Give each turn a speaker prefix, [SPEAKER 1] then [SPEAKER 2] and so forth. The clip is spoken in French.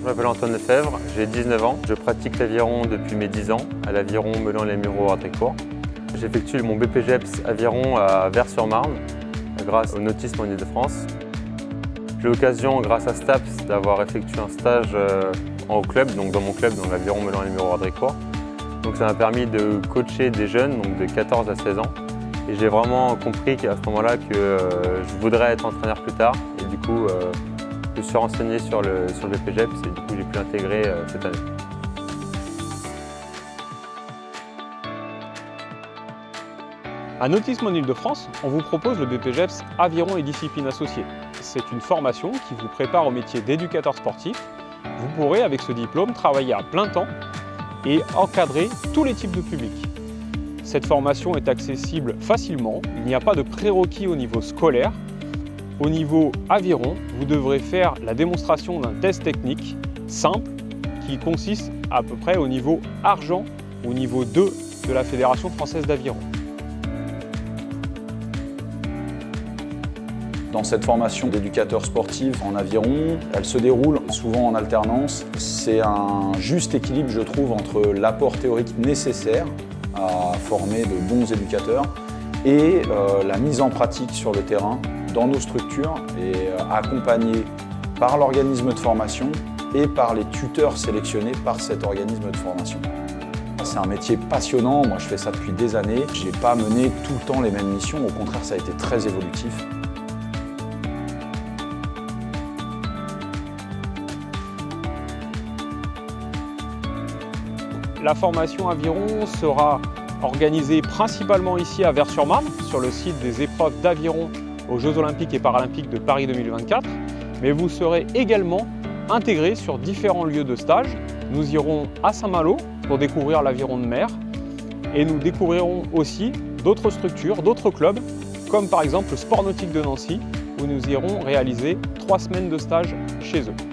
[SPEAKER 1] Je m'appelle Antoine Lefebvre, j'ai 19 ans. Je pratique l'aviron depuis mes 10 ans à l'Aviron Melun-les-Mureaux à Drécourt. J'effectue mon BPGEPS Aviron à Vers-sur-Marne grâce au nautisme en Ile-de-France. J'ai l'occasion, grâce à STAPS, d'avoir effectué un stage au club, donc dans mon club, dans l'Aviron Melun-les-Mureaux à Drécourt. Donc ça m'a permis de coacher des jeunes, donc de 14 à 16 ans. Et j'ai vraiment compris à ce moment-là que je voudrais être entraîneur plus tard. Et du coup, je me suis renseigné sur le BPGEPS et du coup j'ai pu l'intégrer cette année.
[SPEAKER 2] À Nautisme en Ile-de-France, on vous propose le BPGEPS Aviron et disciplines associées. C'est une formation qui vous prépare au métier d'éducateur sportif. Vous pourrez, avec ce diplôme, travailler à plein temps et encadrer tous les types de publics. Cette formation est accessible facilement, il n'y a pas de prérequis au niveau scolaire. Au niveau aviron, vous devrez faire la démonstration d'un test technique simple qui consiste à peu près au niveau argent, au niveau 2 de la Fédération française d'aviron.
[SPEAKER 3] Dans cette formation d'éducateur sportif en aviron, elle se déroule souvent en alternance. C'est un juste équilibre, je trouve, entre l'apport théorique nécessaire à former de bons éducateurs et la mise en pratique sur le terrain dans nos structures et accompagnés par l'organisme de formation et par les tuteurs sélectionnés par cet organisme de formation. C'est un métier passionnant, moi je fais ça depuis des années. Je n'ai pas mené tout le temps les mêmes missions, au contraire ça a été très évolutif.
[SPEAKER 2] La formation aviron sera organisée principalement ici à Vers-sur-Marne, sur le site des épreuves d'aviron aux Jeux Olympiques et Paralympiques de Paris 2024. Mais vous serez également intégrés sur différents lieux de stage. Nous irons à Saint-Malo pour découvrir l'aviron de mer et nous découvrirons aussi d'autres structures, d'autres clubs, comme par exemple le Sport Nautique de Nancy, où nous irons réaliser 3 semaines de stage chez eux.